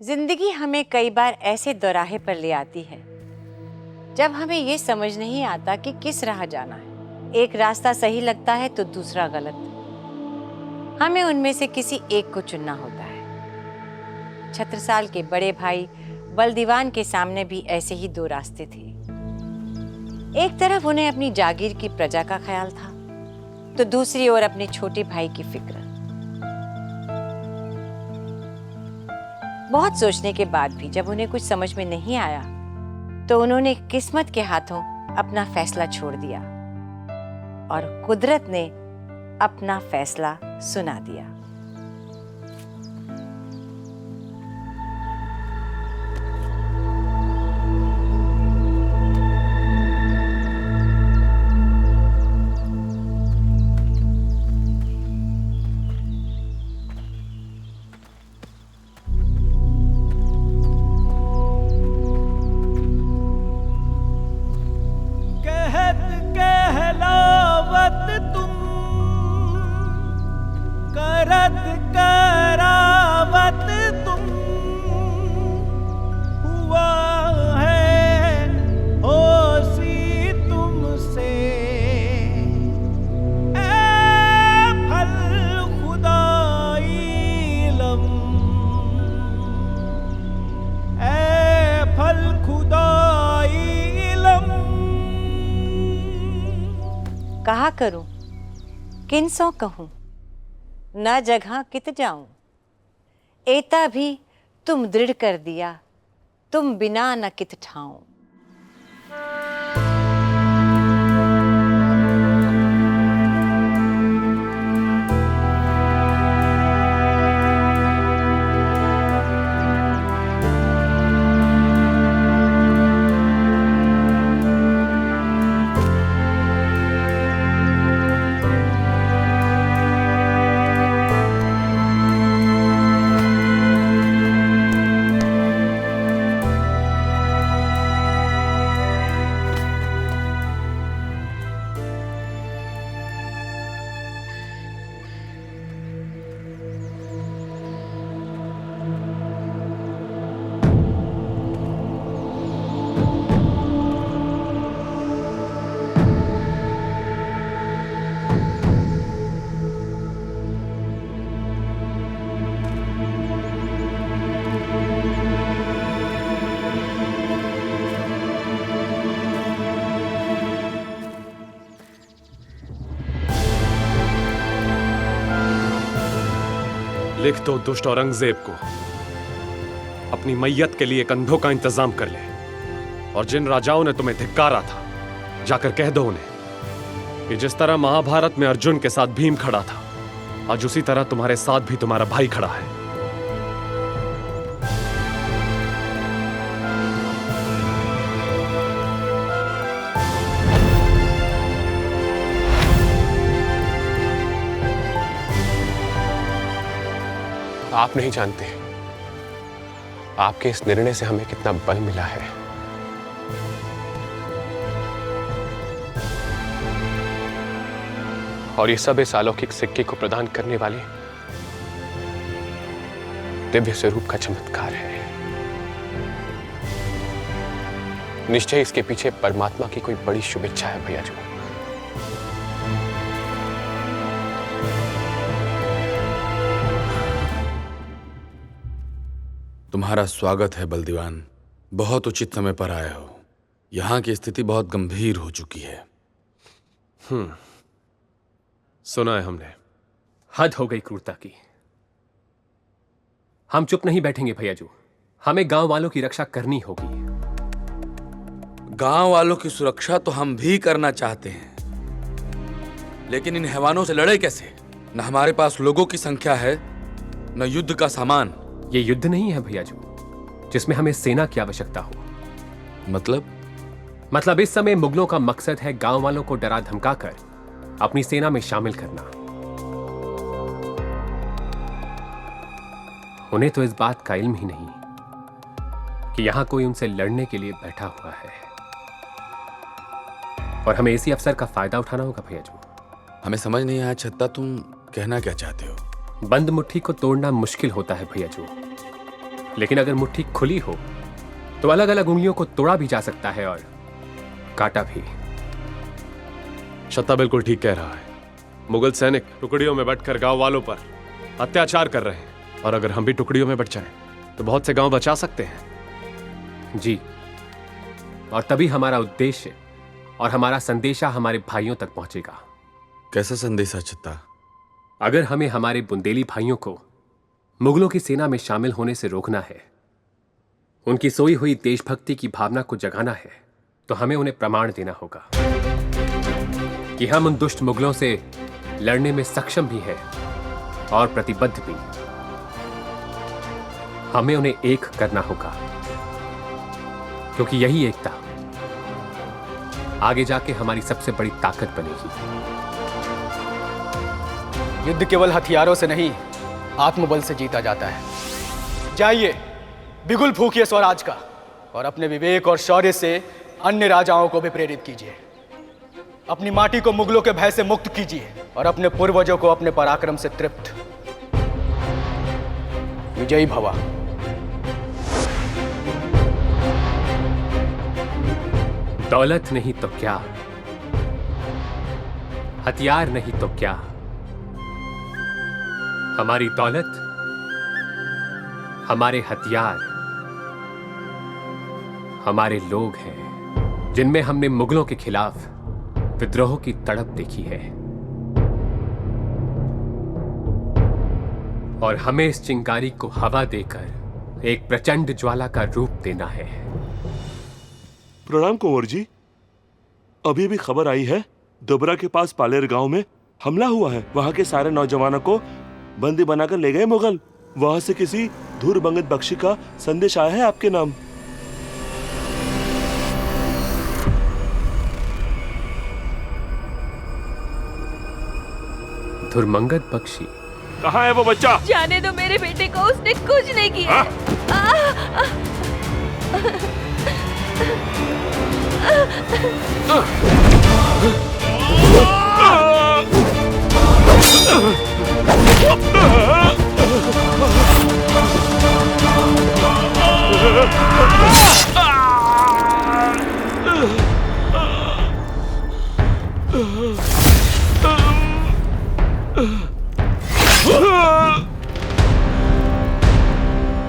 जिंदगी हमें कई बार ऐसे दोराहे पर ले आती है जब हमें ये समझ नहीं आता कि किस राह जाना है। एक रास्ता सही लगता है तो दूसरा गलत। हमें उनमें से किसी एक को चुनना होता है। छत्रसाल के बड़े भाई बलदीवान के सामने भी ऐसे ही दो रास्ते थे। एक तरफ उन्हें अपनी जागीर की प्रजा का ख्याल था तो दूसरी ओर अपने छोटे भाई की फिक्र। बहुत सोचने के बाद भी जब उन्हें कुछ समझ में नहीं आया तो उन्होंने किस्मत के हाथों अपना फैसला छोड़ दिया और कुदरत ने अपना फैसला सुना दिया। कहा करूं किन सो कहूं न जगह कित जाऊं। एता भी तुम दृढ़ कर दिया तुम बिना न कित ठाऊं। लिख दो दुष्ट औरंगजेब को अपनी मैयत के लिए कंधों का इंतजाम कर ले। और जिन राजाओं ने तुम्हें धिक्कारा था जाकर कह दो उन्हें कि जिस तरह महाभारत में अर्जुन के साथ भीम खड़ा था आज उसी तरह तुम्हारे साथ भी तुम्हारा भाई खड़ा है। आप नहीं जानते आपके इस निर्णय से हमें कितना बल मिला है। और ये सब इस अलौकिक सिक्के को प्रदान करने वाले दिव्य स्वरूप का चमत्कार है। निश्चय इसके पीछे परमात्मा की कोई बड़ी शुभ इच्छा है भैया जी। तुम्हारा स्वागत है बलदीवान। बहुत उचित समय पर आए हो। यहाँ की स्थिति बहुत गंभीर हो चुकी है। सुना है हमने। हद हो गई क्रूरता की। हम चुप नहीं बैठेंगे भैयाजू। हमें गांव वालों की रक्षा करनी होगी। गांव वालों की सुरक्षा तो हम भी करना चाहते हैं, लेकिन इन हैवानों से लड़े कैसे? न हमारे पास लोगों की संख्या है न युद्ध का सामान। ये युद्ध नहीं है भैयाजू जिसमें हमें सेना की आवश्यकता हो। मतलब इस समय मुगलों का मकसद है गांव वालों को डरा धमकाकर अपनी सेना में शामिल करना। उन्हें तो इस बात का इल्म ही नहीं कि यहां कोई उनसे लड़ने के लिए बैठा हुआ है और हमें इसी अवसर का फायदा उठाना होगा भैयाजू। हमें समझ नहीं आया छत्ता, तुम कहना क्या चाहते हो? बंद मुट्ठी को तोड़ना मुश्किल होता है भैयाजू, लेकिन अगर मुट्ठी खुली हो तो अलग अलग उंगलियों को तोड़ा भी जा सकता है और काटा भी। छत्ता बिल्कुल ठीक कह रहा है। मुगल सैनिक टुकड़ियों में बंटकर गांव वालों पर अत्याचार कर रहे हैं, और अगर हम भी टुकड़ियों में बंट जाएं तो बहुत से गांव बचा सकते हैं। जी, और तभी हमारा उद्देश्य और हमारा संदेशा हमारे भाइयों तक पहुंचेगा। कैसा संदेशा छत्ता? अगर हमें हमारे बुंदेली भाइयों को मुगलों की सेना में शामिल होने से रोकना है, उनकी सोई हुई देशभक्ति की भावना को जगाना है, तो हमें उन्हें प्रमाण देना होगा कि हम उन दुष्ट मुगलों से लड़ने में सक्षम भी हैं और प्रतिबद्ध भी। हमें उन्हें एक करना होगा, क्योंकि यही एकता आगे जाके हमारी सबसे बड़ी ताकत बनेगी। युद्ध केवल हथियारों से नहीं, आत्मबल से जीता जाता है। जाइए, बिगुल फूंकिए स्वराज का, और अपने विवेक और शौर्य से अन्य राजाओं को भी प्रेरित कीजिए। अपनी माटी को मुगलों के भय से मुक्त कीजिए और अपने पूर्वजों को अपने पराक्रम से तृप्त। विजयी भवा। दौलत नहीं तो क्या, हथियार नहीं तो क्या, हमारी दौलत, हमारे हथियार, हमारे लोग हैं जिनमें हमने मुगलों के खिलाफ विद्रोह की तड़प देखी है, और हमें इस चिंगारी को हवा देकर एक प्रचंड ज्वाला का रूप देना है। प्रणाम कुंवर जी। अभी भी खबर आई है दोबरा के पास पालेर गांव में हमला हुआ है। वहां के सारे नौजवानों को बंदी बनाकर ले गए मुगल। वहां से किसी धुरमंगत बख्शी का संदेश आया है आपके नाम। धुरमंगत बख्शी? कहाँ है वो बच्चा? जाने दो मेरे बेटे को, उसने कुछ नहीं किया।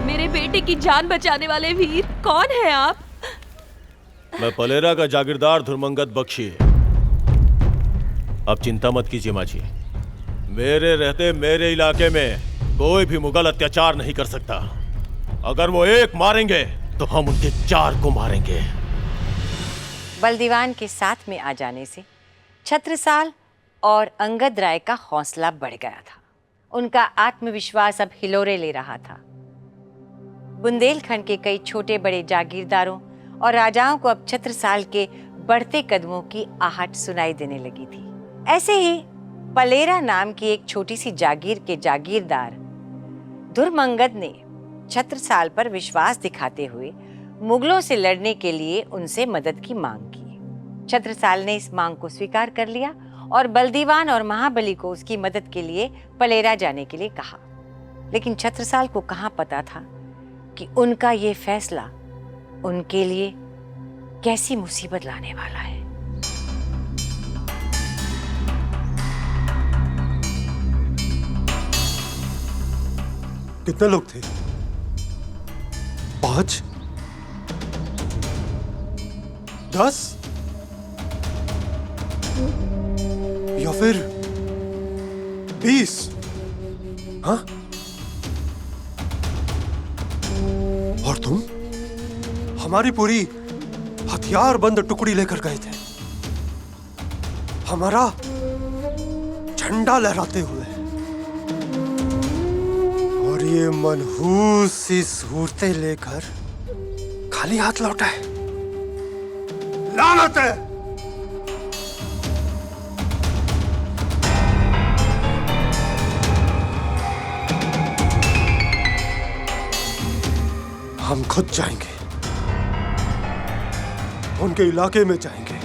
मेरे बेटे की जान बचाने वाले वीर कौन है आप? मैं पलेरा का जागीरदार धुरमंगत बख्शी। अब चिंता मत कीजिए माँ जी, मेरे रहते मेरे इलाके में कोई भी मुगल अत्याचार नहीं कर सकता। अगर वो एक मारेंगे तो हम उनके चार को मारेंगे। बलदीवान के साथ में आ जाने से छत्रसाल और अंगद राय का हौसला बढ़ गया था। उनका आत्मविश्वास अब हिलोरे ले रहा था। बुंदेलखंड के कई छोटे बड़े जागीरदारों और राजाओं को अब छत्रसाल के बढ़ते कदमों की आहट सुनाई देने लगी थी। ऐसे ही पलेरा नाम की एक छोटी सी जागीर के जागीरदार धुरमंगद ने छत्रसाल पर विश्वास दिखाते हुए मुगलों से लड़ने के लिए उनसे मदद की मांग की। छत्रसाल ने इस मांग को स्वीकार कर लिया और बलदीवान और महाबली को उसकी मदद के लिए पलेरा जाने के लिए कहा। लेकिन छत्रसाल को कहाँ पता था कि उनका ये फैसला उनके लिए कैसी मुसीबत लाने वाला है। कितने लोग थे? 5? 10? या फिर 20? हाँ? और तुम हमारी पूरी हथियार बंद टुकड़ी लेकर गए थे, हमारा झंडा लहराते हुए, और ये मनहूस सी सूरतें लेकर खाली हाथ लौटा है। लानत है! हम खुद जाएंगे, उनके इलाके में जाएंगे,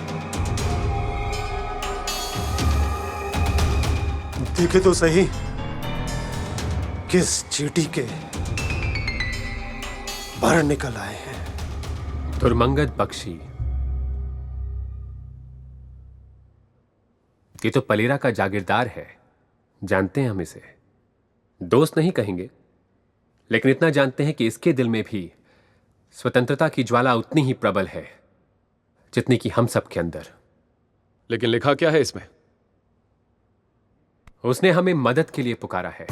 देखे तो सही किस चींटी के मर निकल आए हैं। दुर्मंगत बख्शी, ये तो पलेरा का जागीरदार है, जानते हैं हम इसे। दोस्त नहीं कहेंगे, लेकिन इतना जानते हैं कि इसके दिल में भी स्वतंत्रता की ज्वाला उतनी ही प्रबल है जितनी कि हम सब के अंदर। लेकिन लिखा क्या है इसमें? उसने हमें मदद के लिए पुकारा है।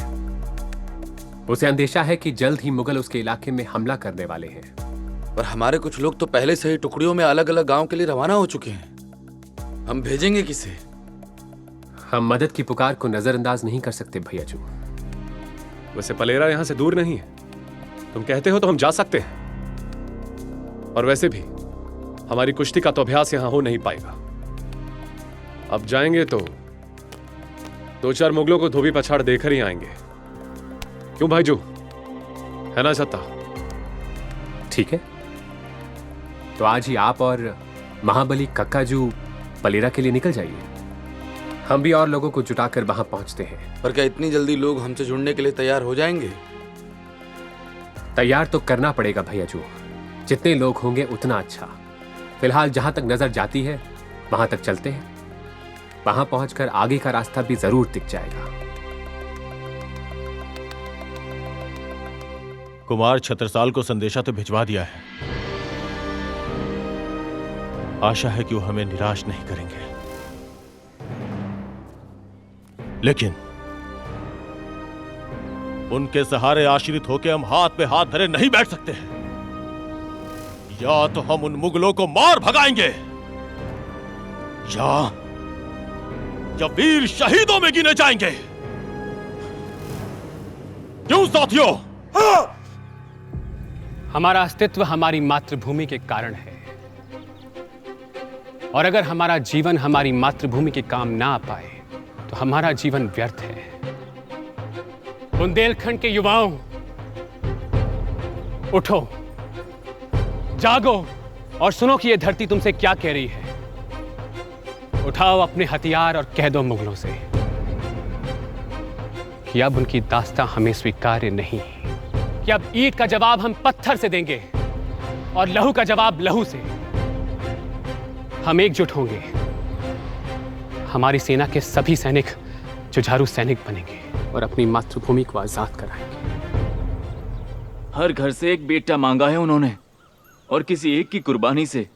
उसे अंदेशा है कि जल्द ही मुगल उसके इलाके में हमला करने वाले हैं। पर हमारे कुछ लोग तो पहले से ही टुकड़ियों में अलग अलग गांव के लिए रवाना हो चुके हैं। हम भेजेंगे किसे? हम मदद की पुकार को नजरअंदाज नहीं कर सकते भैयाजू। वैसे पलेरा यहां से दूर नहीं है, तुम कहते हो तो हम जा सकते हैं। और वैसे भी हमारी कुश्ती का तो अभ्यास यहां हो नहीं पाएगा। अब जाएंगे तो 2-4 मुगलों को धोबी पछाड़ देकर ही आएंगे। क्यों भाईजू, है ना छत्ता? ठीक है, तो आज ही आप और महाबली कक्काजू पलेरा के लिए निकल जाइए। हम भी और लोगों को जुटाकर वहां पहुंचते हैं। पर क्या इतनी जल्दी लोग हमसे जुड़ने के लिए तैयार हो जाएंगे? तैयार तो करना पड़ेगा भैयाजू, जितने लोग होंगे उतना अच्छा। फिलहाल जहां तक नजर जाती है वहां तक चलते हैं। वहां पहुंचकर आगे का रास्ता भी जरूर दिख जाएगा। कुमार छत्रसाल को संदेशा तो भिजवा दिया है। आशा है कि वो हमें निराश नहीं करेंगे, लेकिन उनके सहारे आश्रित होकर हम हाथ पे हाथ धरे नहीं बैठ सकते हैं। या तो हम उन मुगलों को मार भगाएंगे या वीर शहीदों में गिने जाएंगे। क्यों साथियों? हमारा अस्तित्व हमारी मातृभूमि के कारण है, और अगर हमारा जीवन हमारी मातृभूमि के काम ना आ पाए तो हमारा जीवन व्यर्थ है। बुंदेलखंड के युवाओं, उठो, जागो और सुनो कि यह धरती तुमसे क्या कह रही है। उठाओ अपने हथियार और कह दो मुगलों से कि अब उनकी दास्तां हमें स्वीकार्य नहीं, कि अब ईंट का जवाब हम पत्थर से देंगे और लहू का जवाब लहू से। हम एकजुट होंगे। हमारी सेना के सभी सैनिक जुझारू सैनिक बनेंगे और अपनी मातृभूमि को आजाद कराएंगे। हर घर से एक बेटा मांगा है उन्होंने, और किसी एक की कुर्बानी से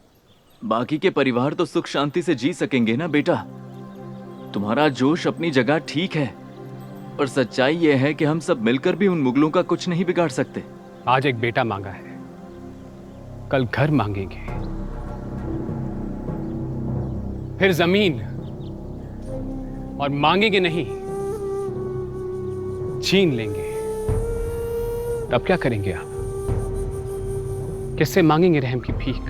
बाकी के परिवार तो सुख शांति से जी सकेंगे ना बेटा। तुम्हारा जोश अपनी जगह ठीक है, और सच्चाई यह है कि हम सब मिलकर भी उन मुगलों का कुछ नहीं बिगाड़ सकते। आज एक बेटा मांगा है, कल घर मांगेंगे, फिर जमीन, और मांगेंगे नहीं, छीन लेंगे। तब क्या करेंगे आप? किससे मांगेंगे रहम की भीख?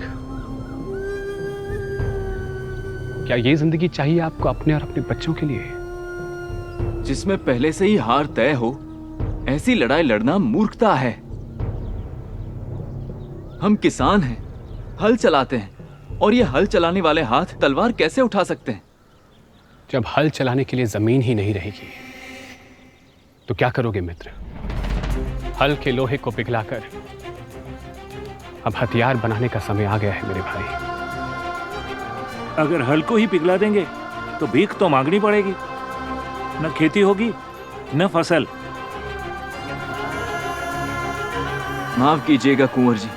क्या ये जिंदगी चाहिए आपको अपने और अपने बच्चों के लिए? जिसमें पहले से ही हार तय हो, ऐसी लड़ाई लड़ना मूर्खता है। हम किसान हैं, हल चलाते हैं, और ये हल चलाने वाले हाथ तलवार कैसे उठा सकते हैं? जब हल चलाने के लिए जमीन ही नहीं रहेगी तो क्या करोगे मित्र? हल के लोहे को पिघलाकर अब हथियार बनाने का समय आ गया है मेरे भाई। अगर हल को ही पिघला देंगे तो भीख तो मांगनी पड़ेगी, न खेती होगी न फसल। माफ कीजिएगा कुंवर जी,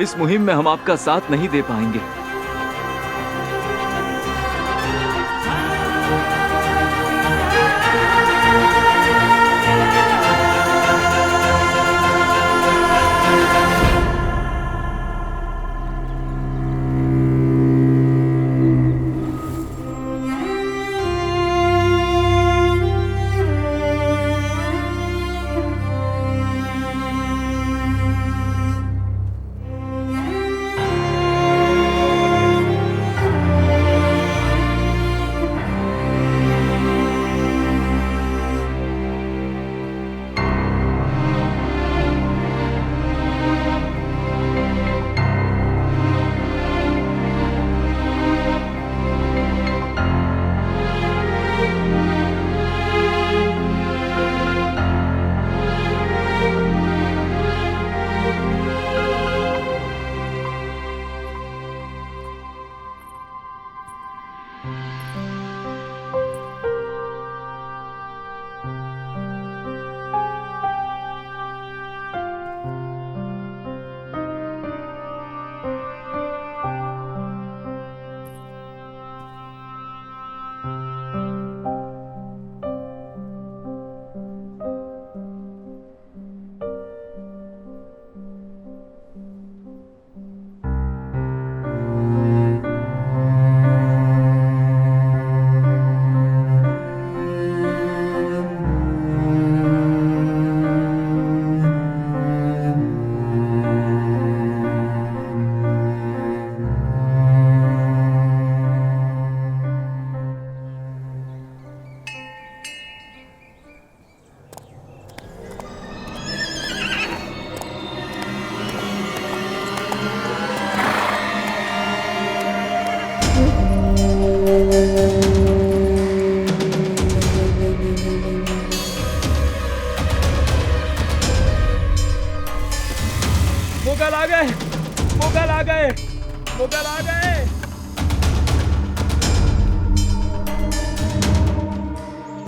इस मुहिम में हम आपका साथ नहीं दे पाएंगे।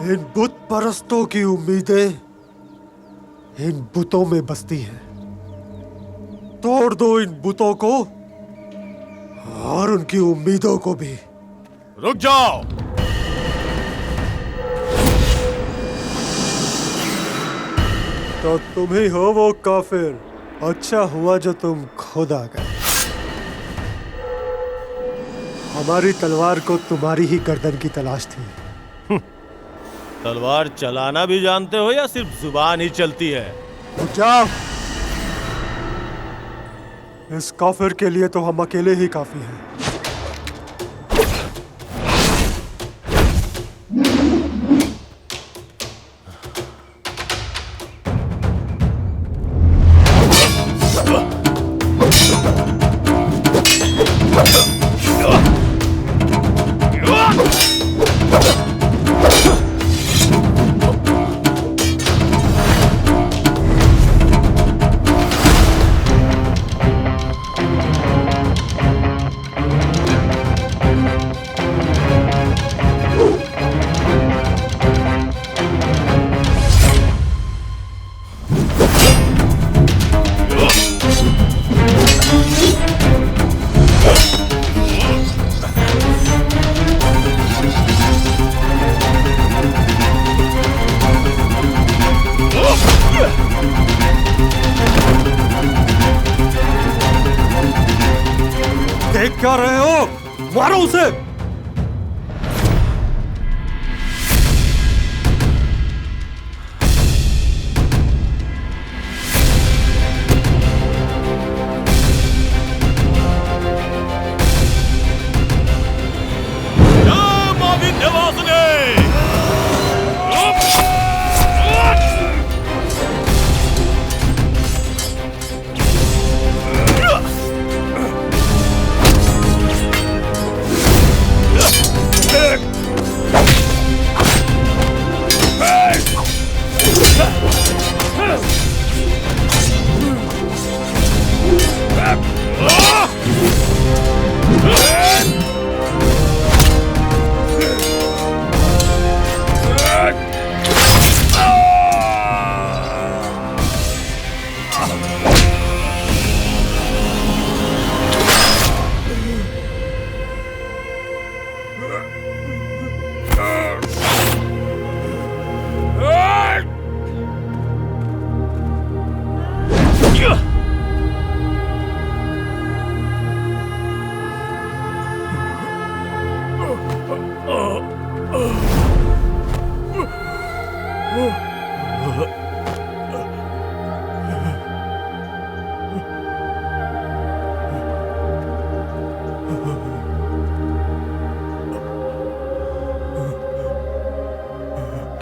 इन बुत परस्तों की उम्मीदें इन बुतों में बसती हैं। तोड़ दो इन बुतों को और उनकी उम्मीदों को भी। रुक जाओ। तो तुम ही हो वो काफिर। अच्छा हुआ जो तुम खुद आ गए। हमारी तलवार को तुम्हारी ही गर्दन की तलाश थी। तलवार चलाना भी जानते हो या सिर्फ जुबान ही चलती है? जाओ। इस काफिर के लिए तो हम अकेले ही काफी हैं। देख क्या रहे हो? मारो उसे।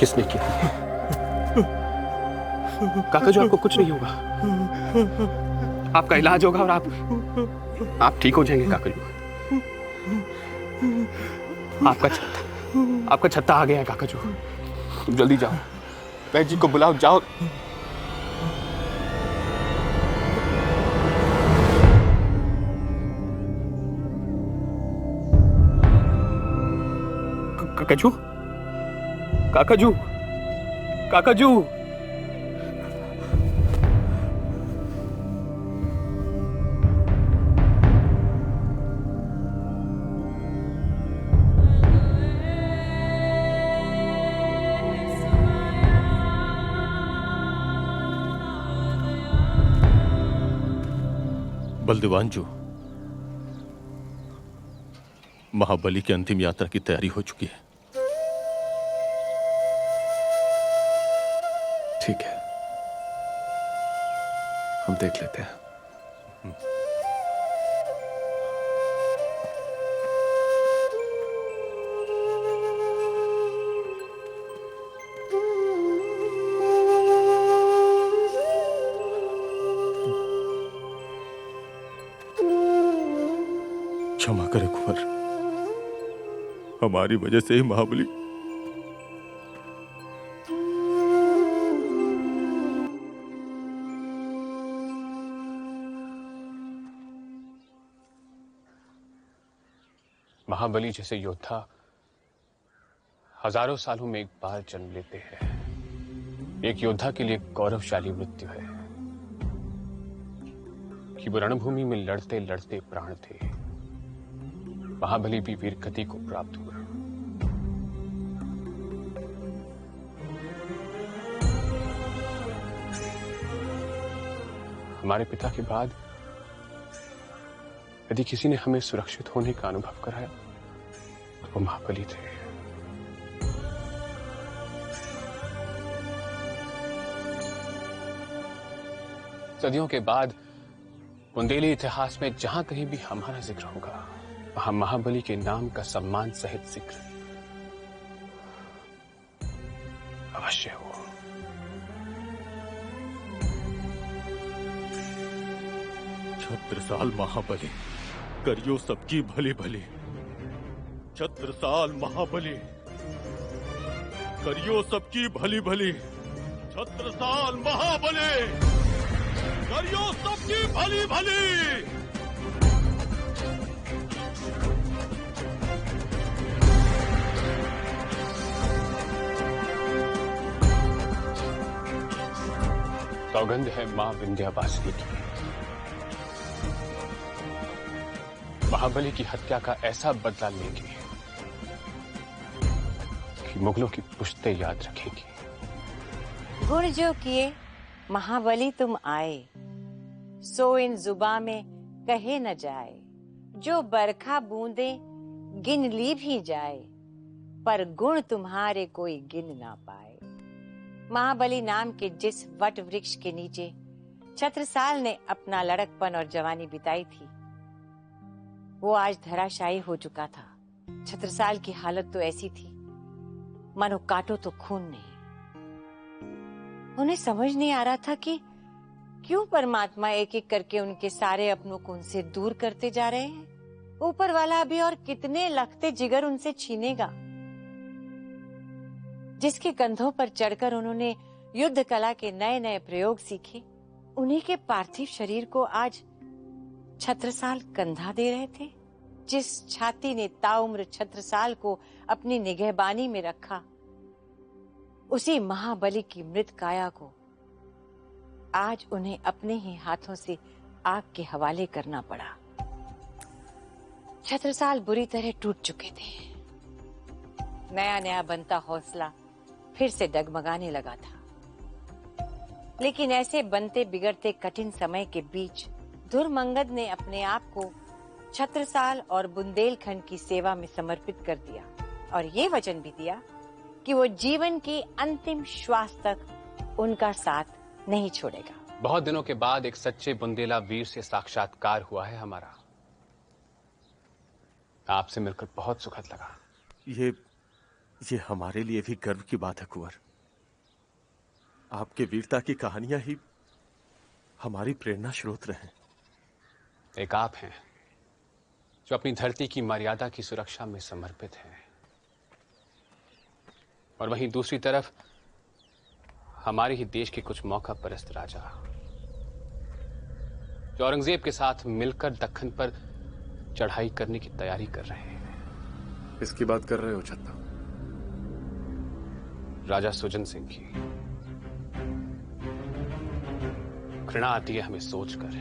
किसने किया? काकाजू, आपको कुछ नहीं होगा। आपका इलाज होगा और आप ठीक हो जाएंगे काकाजू। आपका छत्ता आ गया है काकाजू। तुम जल्दी जाओ, वैद्य जी को बुलाओ, जाओ। काकाजू, काकाजू, काकाजू। बलदेवांजू, महाबली की अंतिम यात्रा की तैयारी हो चुकी है। ठीक है, हम देख लेते हैं। क्षमा करे कुंवर, हमारी वजह से ही महाबली। महाबली जैसे योद्धा हजारों सालों में एक बार जन्म लेते हैं। एक योद्धा के लिए गौरवशाली मृत्यु है कि वो रणभूमि में लड़ते लड़ते प्राण थे। महाबली भी वीरगति को प्राप्त हुआ। हमारे पिता के बाद यदि किसी ने हमें सुरक्षित होने का अनुभव कराया तो वो महाबली थे। सदियों के बाद बुंदेली इतिहास में जहां कहीं भी हमारा जिक्र होगा वहां महाबली के नाम का सम्मान सहित जिक्र अवश्य हो। छत्रसाल महाबली करियो सबकी भली भली। छत्रसाल महाबली करियो सबकी भली भली। छत्रसाल महाबली करियो सबकी भली भली। सौगंध है मां विंध्यावासिनी की। महाबली की हत्या का ऐसा बदला लेंगे कि मुगलों की पुश्तें याद रखेंगी। गुण जो किए महाबली तुम आए, सो इन जुबा में कहे न जाए। जो बरखा बूंदे गिन ली भी जाए, पर गुण तुम्हारे कोई गिन ना पाए। महाबली नाम के जिस वट वृक्ष के नीचे छत्रसाल ने अपना लड़कपन और जवानी बिताई थी, वो आज धराशायी हो चुका था। छत्रसाल की हालत तो ऐसी थी मानो काटो तो खून नहीं। उन्हें समझ नहीं आ रहा था कि क्यों परमात्मा एक एक करके उनके सारे अपनों को उनसे दूर करते जा रहे हैं। ऊपर वाला अभी और कितने लखते जिगर उनसे छीनेगा। जिसके कंधों पर चढ़कर उन्होंने युद्ध कला के नए नए प्रयोग सीखे, उन्हीं के पार्थिव शरीर को आज छत्रसाल कंधा दे रहे थे। जिस छाती ने ताउम्र छत्रसाल को अपनी निगहबानी में रखा, उसी महाबली की मृत काया को आज उन्हें अपने ही हाथों से आग के हवाले करना पड़ा। छत्रसाल बुरी तरह टूट चुके थे। नया नया बनता हौसला फिर से डगमगाने लगा था। लेकिन ऐसे बनते बिगड़ते कठिन समय के बीच धुरमंगद ने अपने आप को छत्रसाल और बुंदेलखंड की सेवा में समर्पित कर दिया और ये वचन भी दिया कि वो जीवन की अंतिम श्वास तक उनका साथ नहीं छोड़ेगा। बहुत दिनों के बाद एक सच्चे बुंदेला वीर से साक्षात्कार हुआ है हमारा। आपसे मिलकर बहुत सुखद लगा। ये हमारे लिए भी गर्व की बात है कुंवर। आपके वीरता की कहानियां ही हमारी प्रेरणा स्रोत रहे। एक आप हैं जो अपनी धरती की मर्यादा की सुरक्षा में समर्पित हैं, और वहीं दूसरी तरफ हमारे ही देश के कुछ मौका परस्त राजा जो औरंगजेब के साथ मिलकर दक्कन पर चढ़ाई करने की तैयारी कर रहे हैं। इसकी बात कर रहे हो छत्ता? राजा सुजन सिंह की। घृणा आती है हमें सोचकर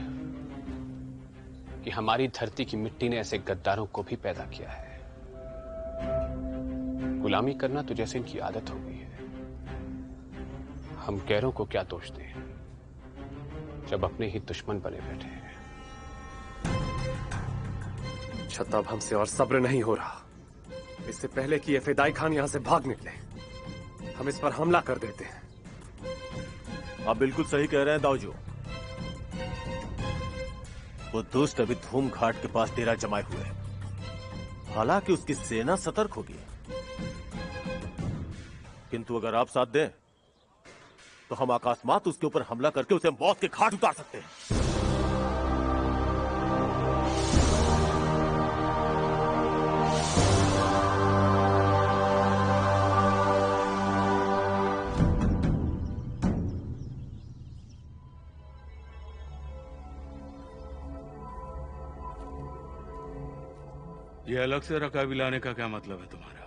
कि हमारी धरती की मिट्टी ने ऐसे गद्दारों को भी पैदा किया है। गुलामी करना तो जैसे इनकी आदत हो गई है। हम गैरों को क्या दोष दें जब अपने ही दुश्मन बने बैठे हैं। छत्ता, अब हमसे और सब्र नहीं हो रहा। इससे पहले कि ये फिदाई खान यहां से भाग निकले, हम इस पर हमला कर देते हैं। आप बिल्कुल सही कह रहे हैं दाऊजो। वो दुष्ट अभी धूम घाट के पास डेरा जमाए हुए है। हालांकि उसकी सेना सतर्क होगी, किंतु अगर आप साथ दें तो हम अकस्मात उसके ऊपर हमला करके उसे मौत के घाट उतार सकते हैं। ये अलग से रकाबी लाने का क्या मतलब है तुम्हारा?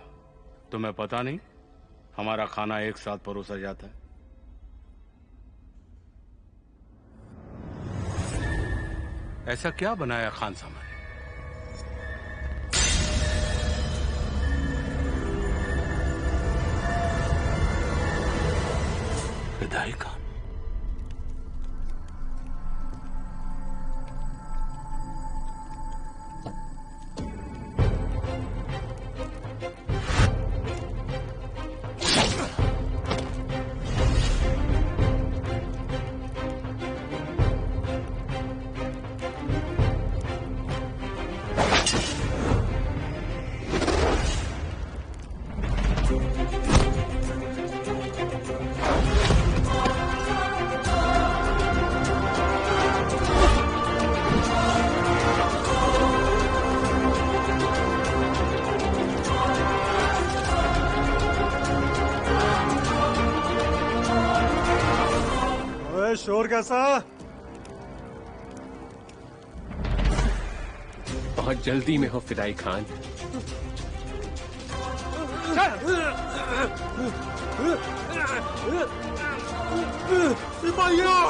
तुम्हें पता नहीं हमारा खाना एक साथ परोसा जाता है। ऐसा क्या बनाया खान सामा ने? फिदाई खान। शोर कैसा? बहुत जल्दी में हो फिदाई खान। सिपाहियों!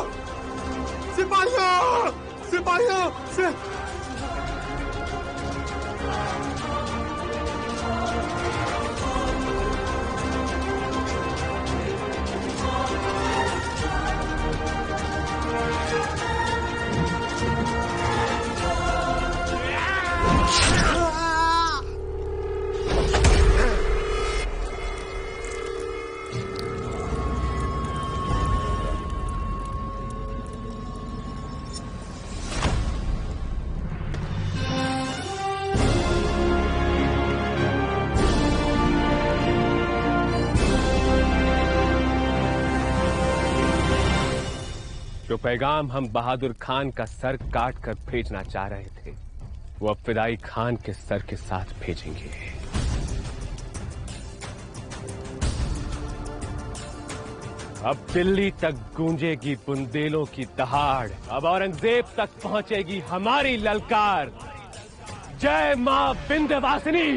सिपाहियों! सिपाहियों! जो पैगाम हम बहादुर खान का सर काट कर भेजना चाह रहे थे वो अब फिदाई खान के सर के साथ भेजेंगे। अब दिल्ली तक गूंजेगी बुंदेलों की दहाड़, अब औरंगजेब तक पहुंचेगी हमारी ललकार। जय मां विंध्यवासिनी।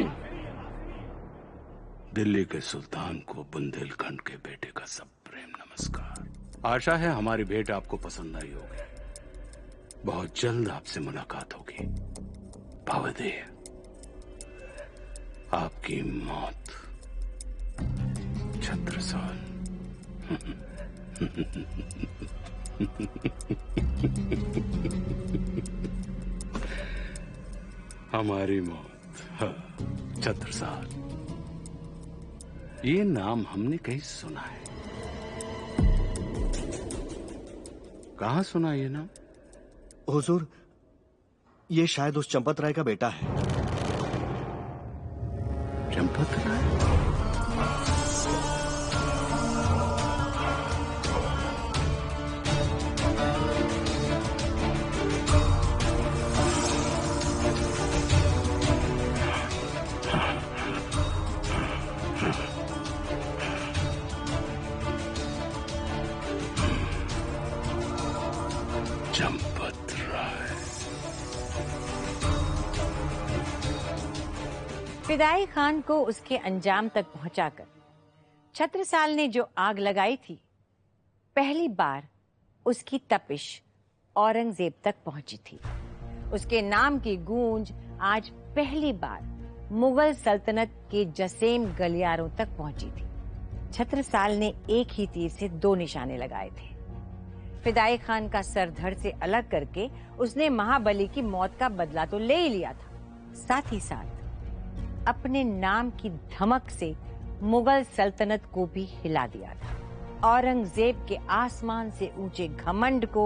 दिल्ली के सुल्तान को बुंदेलखंड के बेटे का सब प्रेम नमस्कार। आशा है हमारी भेंट आपको पसंद आई होगी। बहुत जल्द आपसे मुलाकात होगी। भवदेव, आपकी मौत छत्रसाल। हमारी मौत, हाँ, छत्रसाल। ये नाम हमने कहीं सुना है। कहाँ सुना ये नाम? हुजूर, ये शायद उस चंपत राय का बेटा है। चंपत राय? चंपत राय। फिदाई खान को उसके अंजाम तक पहुंचाकर छत्रसाल ने जो आग लगाई थी, पहली बार उसकी तपिश औरंगजेब तक पहुंची थी। उसके नाम की गूंज आज पहली बार मुगल सल्तनत के जसेम गलियारों तक पहुंची थी। छत्रसाल ने एक ही तीर से दो निशाने लगाए थे। फिदाई खान का सर धड़ से अलग करके उसने महाबली की मौत का बदला तो ले ही लिया था, साथ ही साथ अपने नाम की धमक से मुगल सल्तनत को भी हिला दिया था। औरंगजेब के आसमान से ऊंचे घमंड को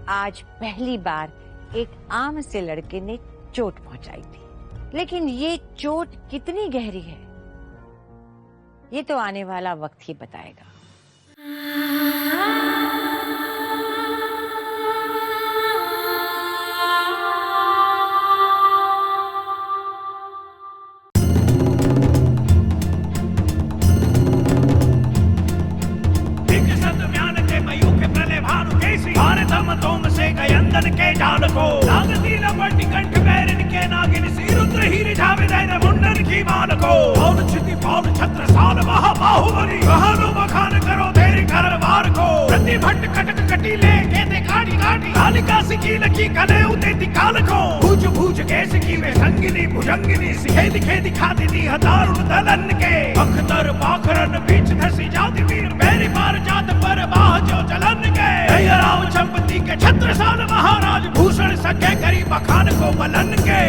आज पहली बार एक आम से लड़के ने चोट पहुंचाई थी। लेकिन ये चोट कितनी गहरी है, ये तो आने वाला वक्त ही बताएगा। के जाल को नागती लपटी कंठ बैरन के नागिन सी रुद्र ही रिझावे दैन मुंडन की कीर्तिमान को पौन क्षिति पौन छत्र साल महाबाहुबली बहानो बखान करो तेरे घरवार को प्रतिभट कटक कटी ले के काटी काटी कालिका सिकी लकी कले उते काल को भूज भूज कैस की वे संगिनी भुजंगिनी सिखे दिखे दिखाती दी हतारुण दलन के अखतर पाखरन बीच धसी जाति वीर मेरी मार जात पर बाह जो चलन के राव चंपती के छत्रसाल महाराज भूषण सके करी बखान को मलन के